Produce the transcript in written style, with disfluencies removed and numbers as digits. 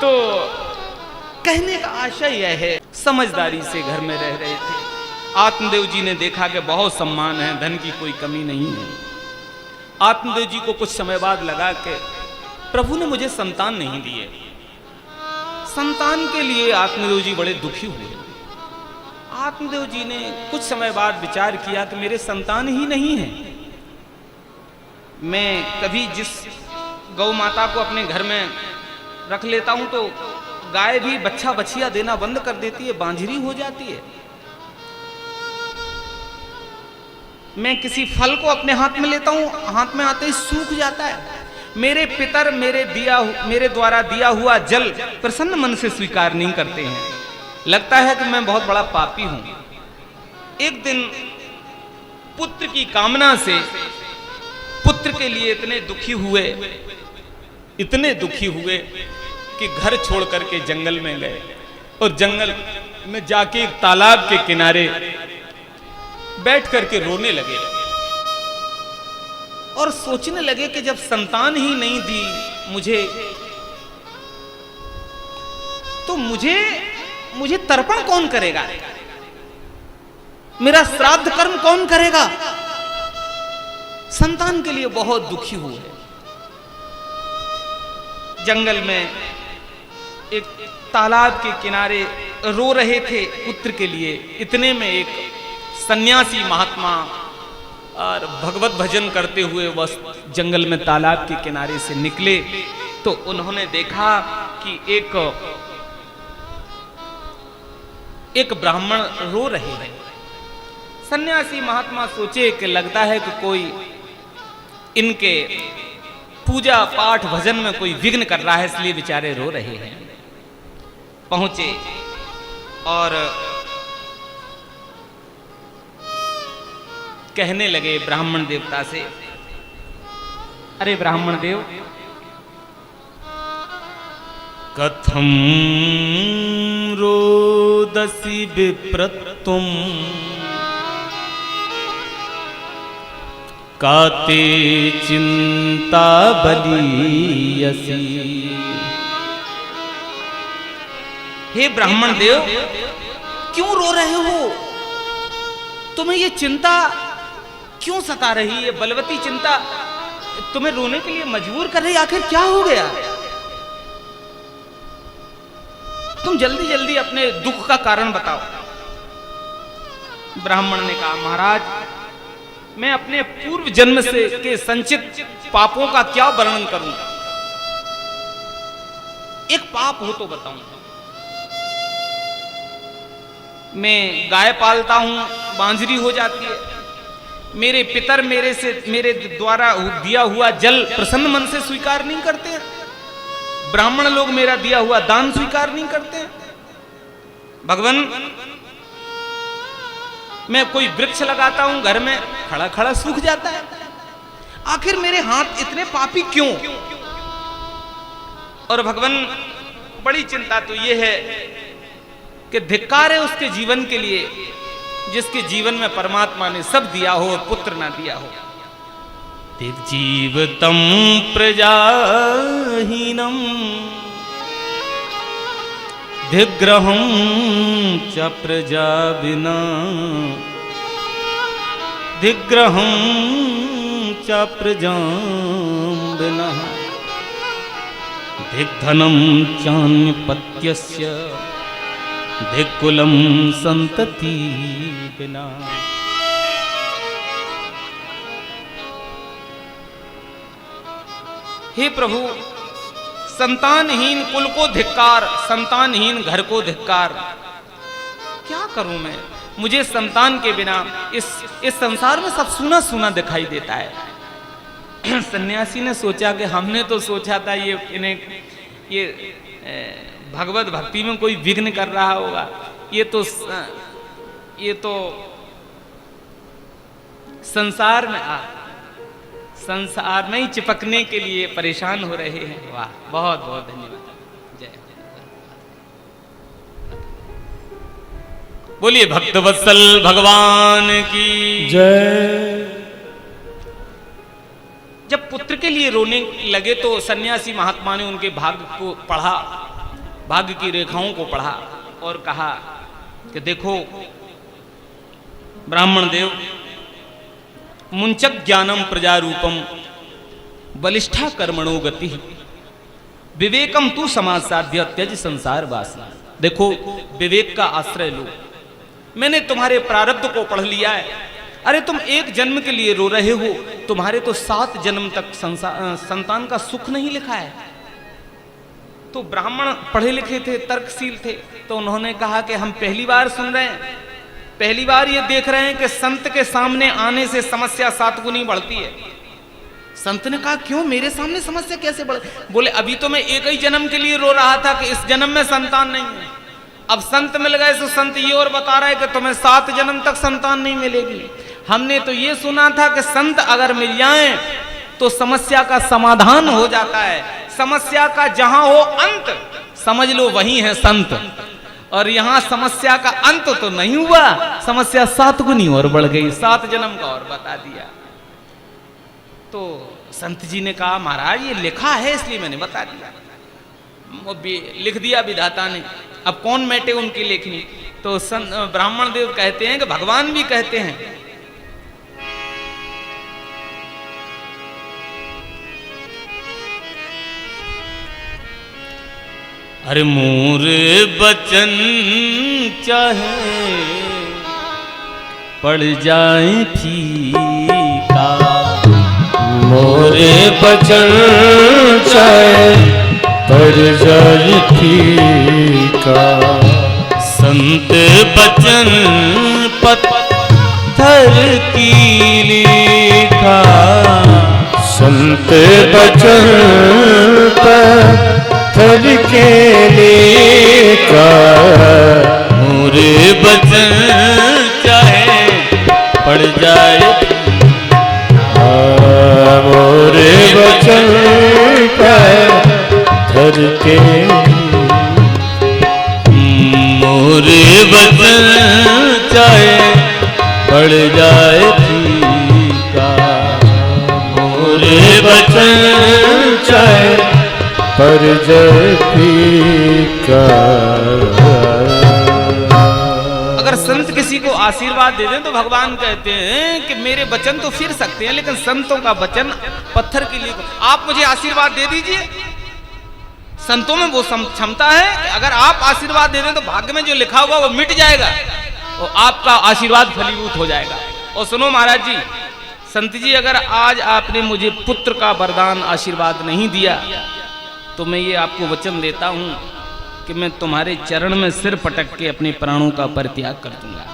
तो कहने का आशय यह है, समझदारी से घर में रह रहे थे। आत्मदेव जी ने देखा कि बहुत सम्मान है, धन की कोई कमी नहीं है। आत्मदेव जी को कुछ समय बाद लगा कि प्रभु ने मुझे संतान नहीं दिए। संतान के लिए आत्मदेव जी बड़े दुखी हुए। आत्मदेव जी ने कुछ समय बाद विचार किया कि मेरे संतान ही नहीं है। मैं कभी जिस गौ माता को अपने घर में रख लेता हूं तो गाय भी बच्चा बछिया देना बंद कर देती है, बांझरी हो जाती है। मैं किसी फल को अपने हाथ में लेता हूं, हाथ में आते ही सूख जाता है। मेरे पितर मेरे द्वारा दिया हुआ जल प्रसन्न मन से स्वीकार नहीं करते हैं। लगता है कि मैं बहुत बड़ा पापी हूं। एक दिन पुत्र की कामना से पुत्र के लिए इतने दुखी हुए कि घर छोड़ करके जंगल में गए और जंगल में जाके एक तालाब के किनारे बैठ करके रोने लगे और सोचने लगे कि जब संतान ही नहीं दी मुझे, तो मुझे तर्पण कौन करेगा, मेरा श्राद्ध कर्म कौन करेगा। संतान के लिए बहुत दुखी हुए। जंगल में एक तालाब के किनारे रो रहे थे पुत्र के लिए। इतने में एक सन्यासी महात्मा और भगवत भजन करते हुए वह जंगल में तालाब के किनारे से निकले तो उन्होंने देखा कि एक ब्राह्मण रो रहे हैं। सन्यासी महात्मा सोचे कि लगता है कि कोई इनके पूजा पाठ भजन में कोई विघ्न कर रहा है, इसलिए बेचारे रो रहे हैं। पहुंचे और कहने लगे ब्राह्मण देवता से, अरे ब्राह्मण देव, कथम रोदसी विप्रतुम काते चिंता बलियसी। हे ब्राह्मण देव, क्यों रो रहे हो? तुम्हें ये चिंता क्यों सता रही है? बलवती चिंता तुम्हें रोने के लिए मजबूर कर रही, आखिर क्या हो गया? तुम जल्दी जल्दी अपने दुख का कारण बताओ। ब्राह्मण ने कहा, महाराज, मैं अपने पूर्व जन्म से के संचित पापों का क्या वर्णन करूं? एक पाप हो तो बताऊं। मैं गाय पालता हूं, बांझरी हो जाती है। मेरे पितर मेरे द्वारा दिया हुआ जल प्रसन्न मन से स्वीकार नहीं करते हैं। ब्राह्मण लोग मेरा दिया हुआ दान स्वीकार नहीं करते हैं। भगवान, मैं कोई वृक्ष लगाता हूं घर में, खड़ा खड़ा सूख जाता है। आखिर मेरे हाथ इतने पापी क्यों? और भगवान, बड़ी चिंता तो यह है कि धिक्कार है उसके जीवन के लिए जिसके जीवन में परमात्मा ने सब दिया हो और पुत्र ना दिया हो। दिग्जीवतम प्रजाहीनम धिग्रहं च प्रजा विना धिग्रहं च प्रजा विना धिग्धनं चान्यपत्यस्य धिक्कुलं संतति विना। हे प्रभु, संतानहीन कुल को धिक्कार, संतानहीन घर को धिक्कार। क्या करूं मैं? मुझे संतान के बिना इस संसार में सब सूना सूना दिखाई देता है। सन्यासी ने सोचा कि हमने तो सोचा था ये भगवत भक्ति में कोई विघ्न कर रहा होगा, ये तो संसार में ही चिपकने के लिए परेशान हो रहे हैं। वाह, बहुत बहुत धन्यवाद। जय बोलिए भक्तवत्सल भगवान की जय। जब पुत्र के लिए रोने लगे तो सन्यासी महात्मा ने उनके भाग्य को पढ़ा भाग्य की रेखाओं को पढ़ा और कहा कि देखो ब्राह्मण देव, मुंचक ज्ञानम प्रजारूपम बलिष्ठा कर्मणो गति विवेकम तू समाज साध्य त्यज संसार वासना। देखो विवेक का आश्रय लो, मैंने तुम्हारे प्रारब्ध को पढ़ लिया है। अरे तुम एक जन्म के लिए रो रहे हो, तुम्हारे तो 7 जन्म तक संतान का सुख नहीं लिखा है। तो ब्राह्मण पढ़े लिखे थे, तर्कशील थे, तो उन्होंने कहा कि हम पहली बार सुन रहे हैं, पहली बार ये देख रहे हैं कि संत के सामने आने से समस्या 7 गुनी बढ़ती है। संत ने कहा क्यों, मेरे सामने समस्या कैसे बढ़? बोले अभी तो मैं एक ही जन्म के लिए रो रहा था कि इस जन्म में संतान नहीं है, अब संत मिल गए तो संत ये और बता रहा है कि तुम्हें 7 जन्म तक संतान नहीं मिलेगी। हमने तो ये सुना था कि संत अगर मिल जाएं तो समस्या का समाधान हो जाता है, समस्या का जहां हो अंत समझ लो वही है संत। और यहां समस्या का अंत तो नहीं हुआ, समस्या 7 गुनी और बढ़ गई, 7 जन्म का और बता दिया। तो संत जी ने कहा महाराज ये लिखा है इसलिए मैंने बता दिया, वो लिख दिया विधाता ने, अब कौन मैटे उनकी लेखनी। तो ब्राह्मण देव कहते हैं कि भगवान भी कहते हैं अरे मोर बचन चाहे पड़ जाए फीका, मोरे बचन चाहे पड़ जाए फीका, संत बचन पत्थर की लेखा, संत बचन पत्थर के लेखा, मोरे बचन चाहे पड़ जाए, मोरे बचन पत्थर के, मोरे बचन चाहे पड़ जाए फीका, मोरे बचन चाहे पड़ जाए फीका। अगर संत किसी को आशीर्वाद दे दें तो भगवान कहते हैं कि मेरे वचन तो फिर सकते हैं लेकिन संतों का वचन पत्थर के लिए। आप मुझे आशीर्वाद दे दीजिए, संतों में वो क्षमता है कि अगर आप आशीर्वाद दे दें तो भाग्य में जो लिखा हुआ वो मिट जाएगा और आपका आशीर्वाद फलीभूत हो जाएगा। और सुनो महाराज जी, संत जी अगर आज आपने मुझे पुत्र का वरदान आशीर्वाद नहीं दिया तो मैं ये आपको वचन देता हूं कि मैं तुम्हारे चरण में सिर पटक के अपने प्राणों का परित्याग कर दूंगा।